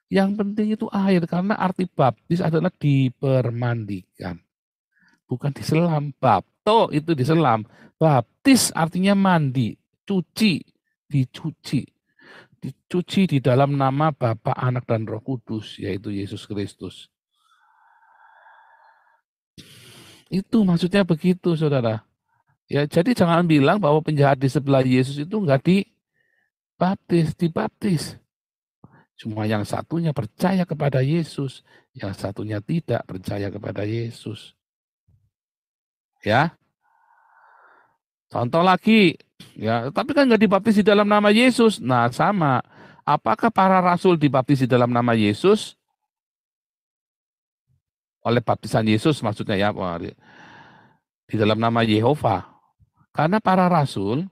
Yang penting itu air, karena arti baptis adalah dipermandikan. Bukan diselam. Bapto itu diselam. Baptis artinya mandi, cuci, dicuci. Dicuci di dalam nama Bapa, Anak, dan Roh Kudus, yaitu Yesus Kristus. Itu maksudnya begitu, saudara. Ya, jadi jangan bilang bahwa penjahat di sebelah Yesus itu enggak dibaptis. Cuma yang satunya percaya kepada Yesus, yang satunya tidak percaya kepada Yesus. Ya, contoh lagi, ya, tapi kan nggak dibaptis di dalam nama Yesus. Nah, sama. Apakah para rasul dibaptis di dalam nama Yesus? Oleh baptisan Yesus maksudnya ya, di dalam nama Yehova. Karena para rasul,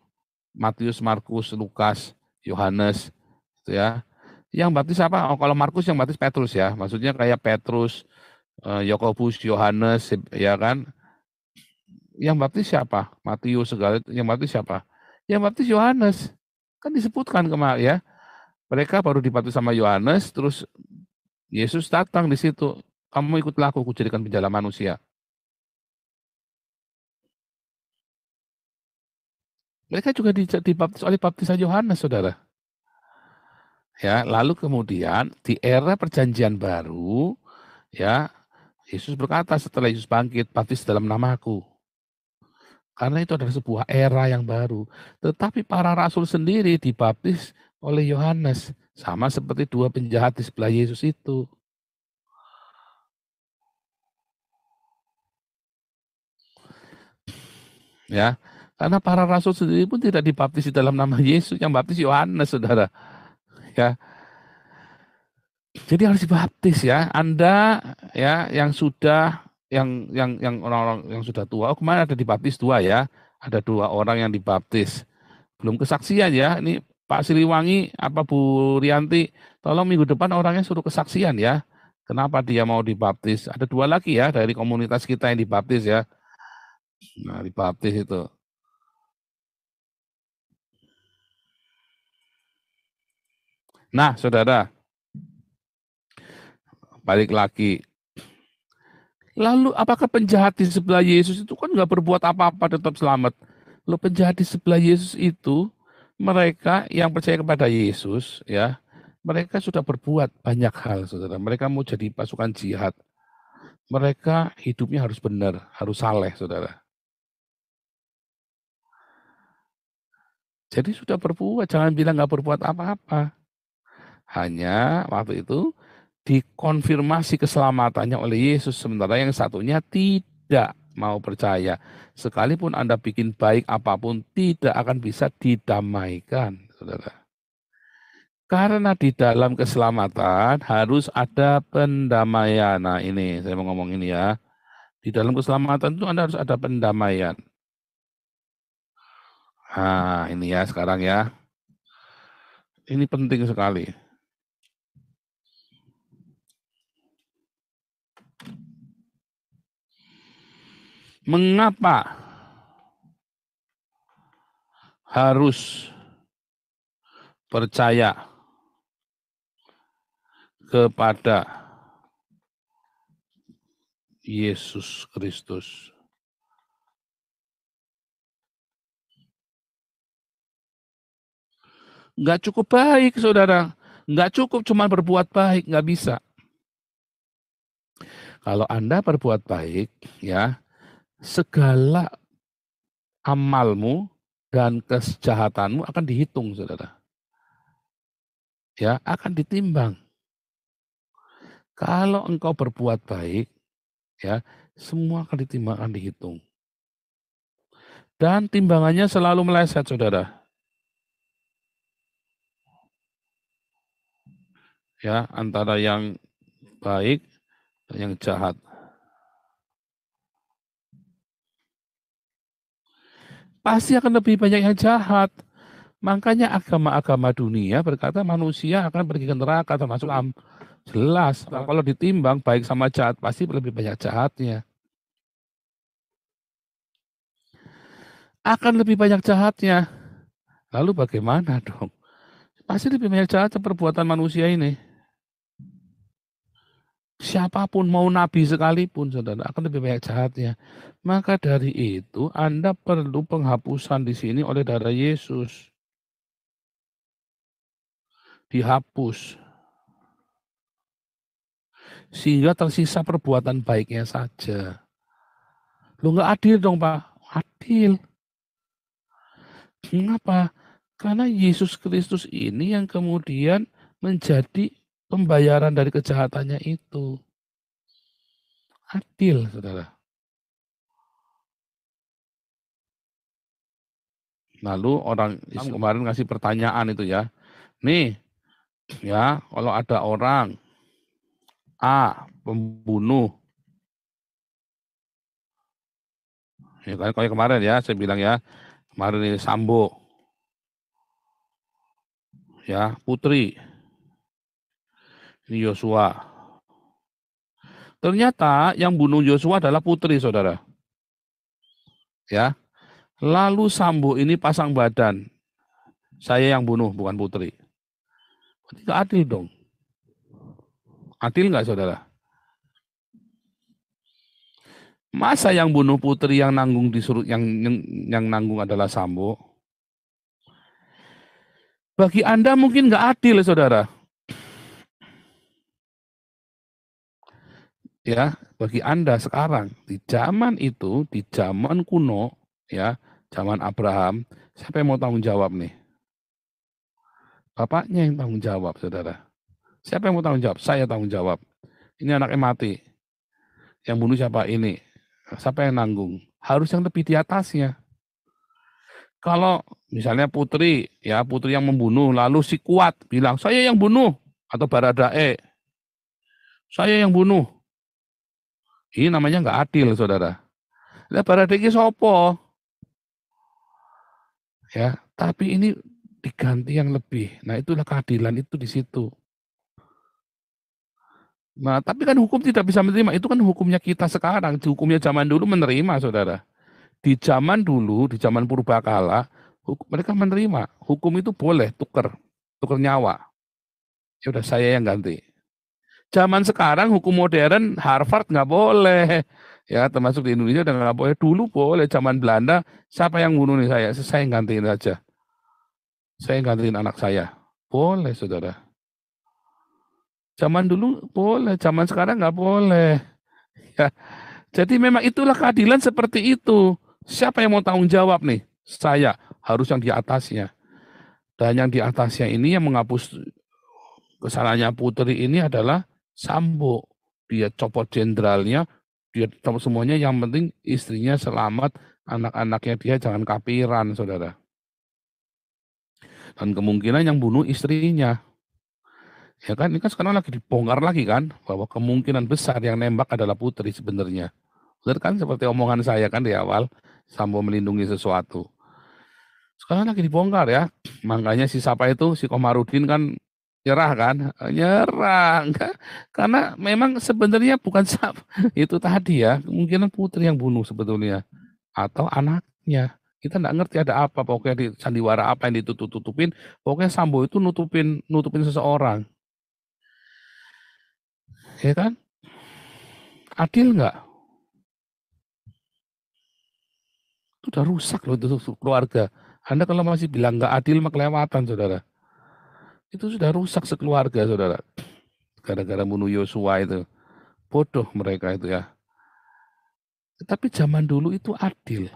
Matius, Markus, Lukas, Yohanes, ya, yang baptis apa? Oh, kalau Markus yang baptis Petrus ya, maksudnya kayak Petrus, Yakobus, Yohanes, ya kan? Yang baptis siapa? Matius segala. Yang baptis siapa? Yang baptis Yohanes. Kan disebutkan kemarin ya. Mereka baru dibaptis sama Yohanes, terus Yesus datang di situ. Kamu ikutlah aku jadikan penjala manusia. Mereka juga dibaptis oleh baptisan Yohanes, saudara. Ya, lalu kemudian di era perjanjian baru, ya, Yesus berkata setelah Yesus bangkit, baptis dalam namaku. Karena itu adalah sebuah era yang baru. Tetapi para rasul sendiri dibaptis oleh Yohanes. Sama seperti dua penjahat di sebelah Yesus itu. Ya, karena para rasul sendiri pun tidak dibaptis di dalam nama Yesus, yang baptis Yohanes, saudara. Ya, jadi harus dibaptis ya. Anda ya yang sudah yang orang-orang yang sudah tua. Oh, kemarin ada dibaptis dua ya. Ada dua orang yang dibaptis. Belum kesaksian ya. Ini Pak Siliwangi apa Bu Rianti, tolong minggu depan orangnya suruh kesaksian ya. Kenapa dia mau dibaptis? Ada dua lagi ya dari komunitas kita yang dibaptis ya. Nah, dibaptis itu. Nah, saudara, balik lagi. Lalu apakah penjahat di sebelah Yesus itu kan nggak berbuat apa-apa tetap selamat? Lalu penjahat di sebelah Yesus itu mereka yang percaya kepada Yesus ya, mereka sudah berbuat banyak hal, saudara. Mereka mau jadi pasukan jihad. Mereka hidupnya harus benar, harus saleh, saudara. Jadi sudah berbuat, jangan bilang nggak berbuat apa-apa. Hanya waktu itu dikonfirmasi keselamatannya oleh Yesus, sementara yang satunya tidak mau percaya. Sekalipun Anda bikin baik apapun, tidak akan bisa didamaikan, saudara. Karena di dalam keselamatan harus ada pendamaian. Nah ini, saya mau ngomong ini ya. Di dalam keselamatan itu Anda harus ada pendamaian. Nah ini ya sekarang ya. Ini penting sekali. Mengapa harus percaya kepada Yesus Kristus? Nggak cukup baik, saudara. Nggak cukup cuma berbuat baik, nggak bisa. Kalau Anda berbuat baik, ya, segala amalmu dan kejahatanmu akan dihitung, saudara. Ya, akan ditimbang. Kalau engkau berbuat baik, ya, semua akan ditimbang, akan dihitung. Dan timbangannya selalu meleset, saudara. Ya, antara yang baik dan yang jahat. Pasti akan lebih banyak yang jahat. Makanya agama-agama dunia berkata manusia akan pergi ke neraka termasuk jelas. Kalau ditimbang baik sama jahat pasti lebih banyak jahatnya. Akan lebih banyak jahatnya. Lalu bagaimana dong? Pasti lebih banyak jahat perbuatan manusia ini. Siapapun, mau nabi sekalipun, saudara, akan lebih banyak jahatnya. Maka dari itu, Anda perlu penghapusan di sini oleh darah Yesus. Dihapus. Sehingga tersisa perbuatan baiknya saja. Lu nggak adil dong, Pak. Adil. Mengapa? Karena Yesus Kristus ini yang kemudian menjadi pembayaran dari kejahatannya itu. Adil, saudara. Lalu orang Islam kemarin ngasih pertanyaan itu ya. Nih, ya, kalau ada orang A, pembunuh. Ya kan, kayak kemarin ya, saya bilang ya, kemarin ini Sambo. Ya, Putri. Ini Yosua. Ternyata yang bunuh Yosua adalah Putri, saudara. Ya, lalu Sambo ini pasang badan. Saya yang bunuh, bukan Putri. Berarti nggak adil dong. Adil nggak, saudara? Masa yang bunuh Putri yang nanggung disuruh yang nanggung adalah Sambo? Bagi Anda mungkin nggak adil, saudara. Ya, bagi Anda sekarang di zaman itu, di zaman kuno, ya, zaman Abraham, siapa yang mau tanggung jawab nih? Bapaknya yang tanggung jawab, saudara. Siapa yang mau tanggung jawab? Saya tanggung jawab. Ini anaknya mati. Yang bunuh siapa? Ini. Siapa yang nanggung? Harus yang lebih di atasnya. Kalau misalnya Putri, ya Putri yang membunuh, lalu si Kuat bilang, saya yang bunuh. Atau Baradae, saya yang bunuh. Ini namanya nggak adil, saudara. Lah Baradae ini sopo? Ya, tapi ini diganti yang lebih. Nah, itulah keadilan itu di situ. Nah, tapi kan hukum tidak bisa menerima. Itu kan hukumnya kita sekarang. Hukumnya zaman dulu menerima, saudara. Di zaman dulu, di zaman purbakala, mereka menerima. Hukum itu boleh tuker nyawa. Ya udah saya yang ganti. Zaman sekarang hukum modern Harvard nggak boleh. Ya, termasuk di Indonesia udah nggak boleh. Dulu boleh. Zaman Belanda, siapa yang bunuh nih saya? Saya yang gantiin saja. Saya yang gantiin anak saya. Boleh, saudara. Zaman dulu boleh, zaman sekarang nggak boleh. Ya, jadi memang itulah keadilan seperti itu. Siapa yang mau tanggung jawab nih? Saya, harus yang di atasnya. Dan yang di atasnya ini yang menghapus kesalahannya Putri ini adalah Sambo. Dia copot jenderalnya, dia copot semuanya, yang penting istrinya selamat, anak-anaknya dia jangan kapiran, saudara. Dan kemungkinan yang bunuh istrinya. Ya kan, ini kan sekarang lagi dibongkar lagi kan, bahwa kemungkinan besar yang nembak adalah Putri sebenarnya. Benar kan, seperti omongan saya kan di awal, Sambo melindungi sesuatu. Sekarang lagi dibongkar ya, makanya si siapa itu, si Komarudin kan nyerah kan, nyerah. Karena memang sebenarnya bukan itu tadi ya, kemungkinan Putri yang bunuh sebetulnya, atau anaknya. Kita nggak ngerti ada apa, pokoknya di sandiwara apa yang ditutup-tutupin, pokoknya Sambo itu nutupin seseorang. Ya kan? Adil nggak? Itu udah rusak loh itu keluarga. Anda kalau masih bilang nggak adil mah kelewatan, saudara. Itu sudah rusak sekeluarga, saudara. Gara-gara bunuh Yosua itu. Bodoh mereka itu ya. Tapi zaman dulu itu adil.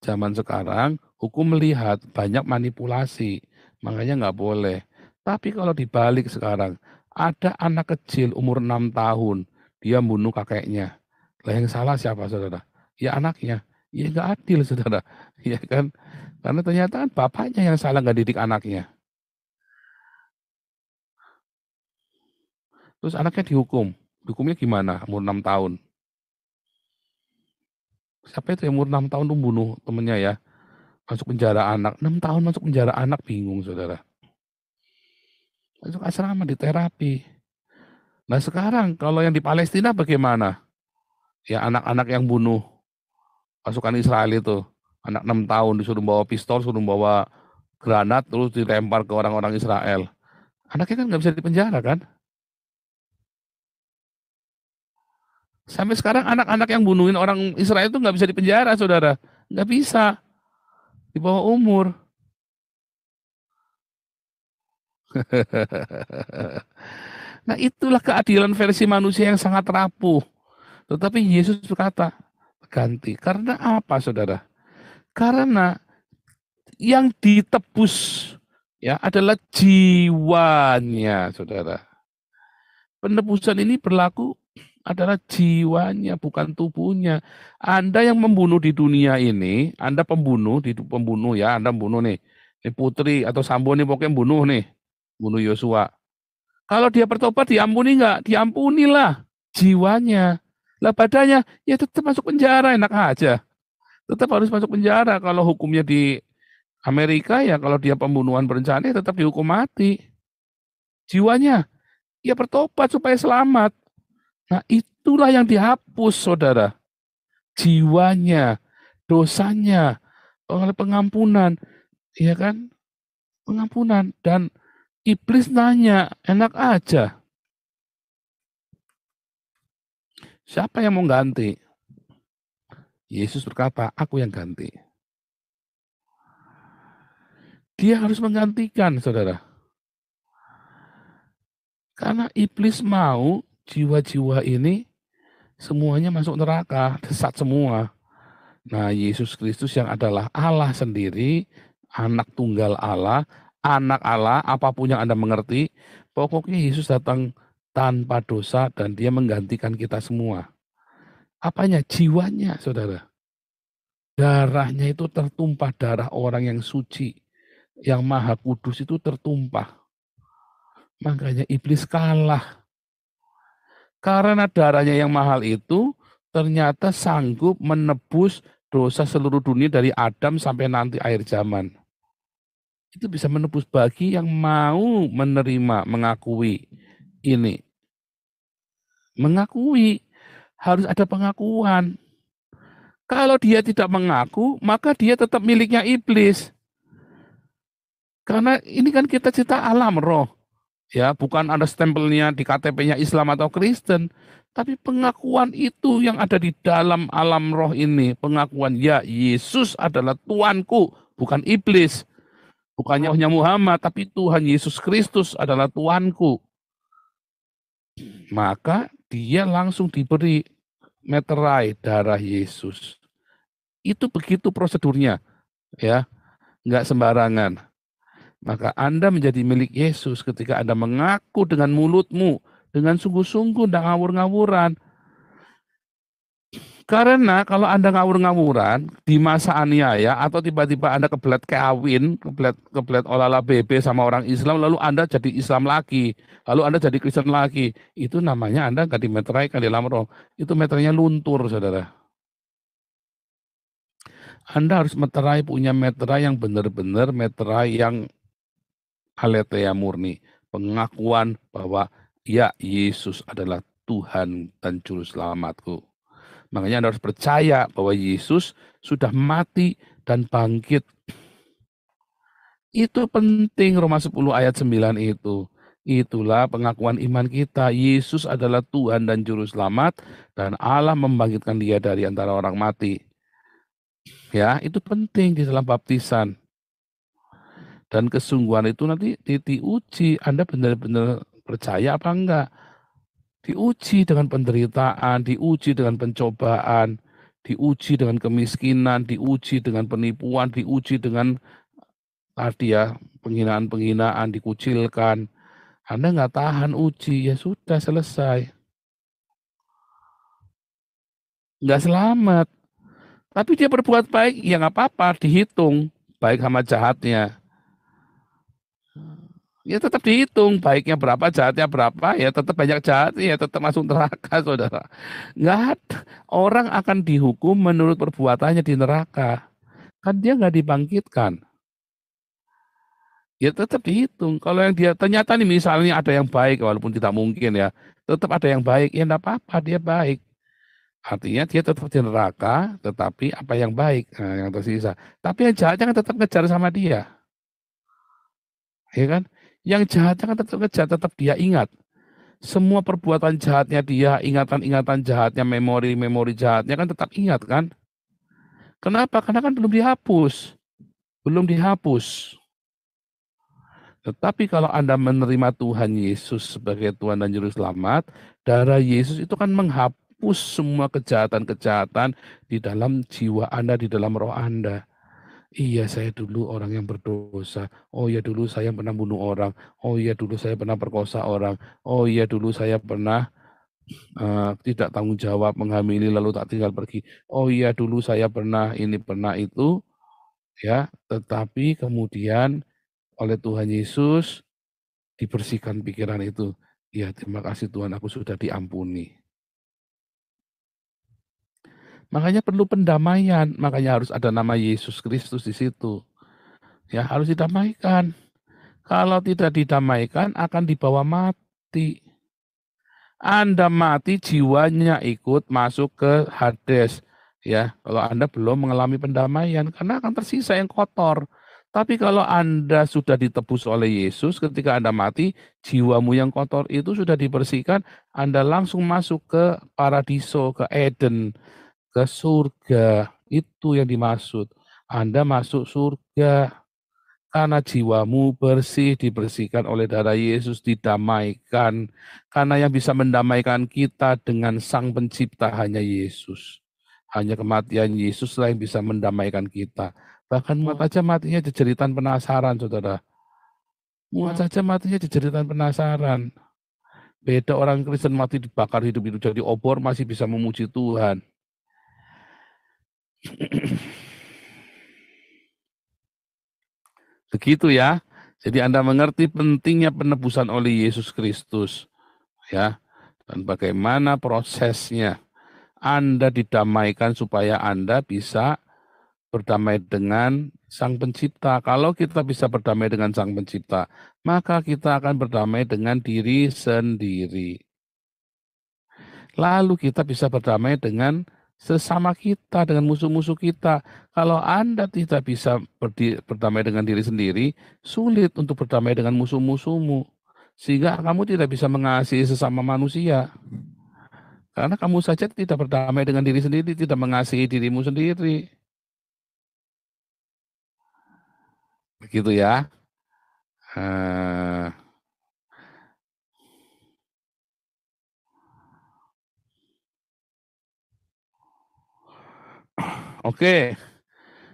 Zaman sekarang hukum melihat banyak manipulasi. Makanya nggak boleh. Tapi kalau dibalik sekarang, ada anak kecil umur 6 tahun, dia bunuh kakeknya. Lah yang salah siapa, saudara? Ya anaknya. Ya nggak adil, saudara. Ya kan? Karena ternyata kan bapaknya yang salah nggak didik anaknya. Terus anaknya dihukum. Hukumnya gimana? Umur 6 tahun. Siapa itu yang umur 6 tahun tuh bunuh temennya ya? Masuk penjara anak. 6 tahun masuk penjara anak, bingung, saudara. Masuk asrama di terapi. Nah sekarang kalau yang di Palestina bagaimana? Ya anak-anak yang bunuh pasukan Israel itu. Anak 6 tahun disuruh bawa pistol, suruh bawa granat, terus dilempar ke orang-orang Israel. Anaknya kan nggak bisa dipenjara kan? Sampai sekarang anak-anak yang bunuhin orang Israel itu nggak bisa dipenjara, saudara. Nggak bisa, di bawah umur. Nah, itulah keadilan versi manusia yang sangat rapuh. Tetapi Yesus berkata, ganti. Karena apa, saudara? Karena yang ditebus ya adalah jiwanya, saudara. Penebusan ini berlaku adalah jiwanya, bukan tubuhnya. Anda yang membunuh di dunia ini, Anda pembunuh ya, Anda membunuh nih. Ini Putri atau Sambo nih pokoknya bunuh nih, bunuh Yosua. Kalau dia bertobat diampuni nggak? Diampunilah jiwanya. Lah badannya ya tetap masuk penjara, enak aja. Tetap harus masuk penjara. Kalau hukumnya di Amerika ya kalau dia pembunuhan berencana ya tetap dihukum mati. Jiwanya ya bertobat supaya selamat. Nah, itulah yang dihapus, saudara. Jiwanya, dosanya, oleh pengampunan, ya kan? Pengampunan. Dan iblis nanya, enak aja. Siapa yang mau ganti? Yesus berkata, aku yang ganti. Dia harus menggantikan, saudara. Karena iblis mau jiwa-jiwa ini semuanya masuk neraka, sesat semua. Nah, Yesus Kristus yang adalah Allah sendiri, anak tunggal Allah, anak Allah, apapun yang Anda mengerti, pokoknya Yesus datang tanpa dosa dan dia menggantikan kita semua. Apanya? Jiwanya, saudara. Darahnya itu tertumpah, darah orang yang suci, yang maha kudus itu tertumpah. Makanya iblis kalah. Karena darahnya yang mahal itu ternyata sanggup menebus dosa seluruh dunia dari Adam sampai nanti akhir zaman. Itu bisa menebus bagi yang mau menerima, mengakui ini. Mengakui, harus ada pengakuan. Kalau dia tidak mengaku, maka dia tetap miliknya iblis. Karena ini kan kita cita alam roh. Ya, bukan ada stempelnya di KTP-nya Islam atau Kristen, tapi pengakuan itu yang ada di dalam alam roh ini, pengakuan ya Yesus adalah Tuanku, bukan iblis, bukannya rohnya Muhammad, tapi Tuhan Yesus Kristus adalah Tuanku. Maka dia langsung diberi meterai darah Yesus. Itu begitu prosedurnya, ya, nggak sembarangan. Maka Anda menjadi milik Yesus ketika Anda mengaku dengan mulutmu, dengan sungguh-sungguh dan ngawur-ngawuran. Karena kalau Anda ngawur-ngawuran di masa aniaya atau tiba-tiba Anda kebelet kawin, kebelet olala bebe sama orang Islam, lalu Anda jadi Islam lagi, lalu Anda jadi Kristen lagi, itu namanya Anda nggak dimeteraikan di dalam roh. Itu meterainya luntur, saudara. Anda harus meterai, punya meterai yang benar-benar meterai yang aletheia murni, pengakuan bahwa ya Yesus adalah Tuhan dan Juru Selamatku. Makanya Anda harus percaya bahwa Yesus sudah mati dan bangkit. Itu penting Roma 10 ayat 9 itu. Itulah pengakuan iman kita. Yesus adalah Tuhan dan Juru Selamat dan Allah membangkitkan dia dari antara orang mati. Ya, itu penting di dalam baptisan. Dan kesungguhan itu nanti diuji, Anda benar-benar percaya apa enggak. Diuji dengan penderitaan, diuji dengan pencobaan, diuji dengan kemiskinan, diuji dengan penipuan, diuji dengan tadi ya, penghinaan-penghinaan, dikucilkan. Anda nggak tahan uji, ya sudah selesai. Nggak selamat. Tapi dia berbuat baik, ya nggak apa-apa, dihitung baik sama jahatnya. Ya tetap dihitung, baiknya berapa, jahatnya berapa, ya tetap banyak jahat, ya tetap masuk neraka, saudara. Nggak ada. Orang akan dihukum menurut perbuatannya di neraka. Kan dia nggak dibangkitkan. Ya tetap dihitung. Kalau yang dia, ternyata nih misalnya ada yang baik, walaupun tidak mungkin ya, tetap ada yang baik, ya nggak apa-apa, dia baik. Artinya dia tetap di neraka, tetapi apa yang baik, nah, yang tersisa. Tapi yang jahatnya kan tetap ngejar sama dia. Ya kan? Yang jahatnya kan tetap ngejar, tetap dia ingat. semua perbuatan jahatnya dia, ingatan-ingatan jahatnya, memori-memori jahatnya kan tetap ingat kan? Kenapa? Karena kan belum dihapus. Belum dihapus. Tetapi kalau Anda menerima Tuhan Yesus sebagai Tuhan dan Juru Selamat, darah Yesus itu kan menghapus semua kejahatan-kejahatan di dalam jiwa Anda, di dalam roh Anda. Iya, saya dulu orang yang berdosa. Oh iya, dulu saya pernah bunuh orang. Oh iya, dulu saya pernah perkosa orang. Oh iya, dulu saya pernah tidak tanggung jawab, menghamili lalu tak tinggal pergi. Oh iya, dulu saya pernah ini, pernah itu, ya. Tetapi kemudian oleh Tuhan Yesus dibersihkan pikiran itu. Ya, terima kasih Tuhan, aku sudah diampuni. Makanya perlu pendamaian, makanya harus ada nama Yesus Kristus di situ. Ya, harus didamaikan. Kalau tidak didamaikan akan dibawa mati. Anda mati, jiwanya ikut masuk ke Hades. Ya, kalau Anda belum mengalami pendamaian, karena akan tersisa yang kotor. Tapi kalau Anda sudah ditebus oleh Yesus, ketika Anda mati, jiwamu yang kotor itu sudah dibersihkan, Anda langsung masuk ke paradiso, ke Eden, ke surga. Itu yang dimaksud. Anda masuk surga. Karena jiwamu bersih, dibersihkan oleh darah Yesus, didamaikan. Karena yang bisa mendamaikan kita dengan Sang Pencipta hanya Yesus. Hanya kematian Yesuslah yang bisa mendamaikan kita. Bahkan muat aja matinya jeritan penasaran, saudara. Muat saja matinya jeritan penasaran. Beda orang Kristen mati dibakar hidup-hidup jadi obor masih bisa memuji Tuhan. Begitu ya. Jadi Anda mengerti pentingnya penebusan oleh Yesus Kristus. Ya, dan bagaimana prosesnya. Anda didamaikan supaya Anda bisa berdamai dengan Sang Pencipta. Kalau kita bisa berdamai dengan Sang Pencipta, maka kita akan berdamai dengan diri sendiri. Lalu kita bisa berdamai dengan sesama kita, dengan musuh-musuh kita. Kalau Anda tidak bisa berdamai dengan diri sendiri, sulit untuk berdamai dengan musuh-musuhmu. Sehingga kamu tidak bisa mengasihi sesama manusia. Karena kamu saja tidak berdamai dengan diri sendiri, tidak mengasihi dirimu sendiri. Begitu ya. Oke,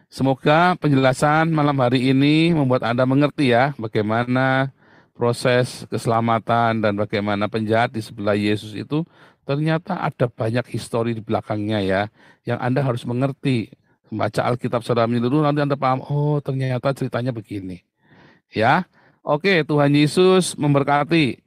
semoga penjelasan malam hari ini membuat Anda mengerti ya bagaimana proses keselamatan dan bagaimana penjahat di sebelah Yesus itu ternyata ada banyak histori di belakangnya ya, yang Anda harus mengerti. Membaca Alkitab secara menyeluruh nanti Anda paham, oh ternyata ceritanya begini. Ya, oke, Tuhan Yesus memberkati.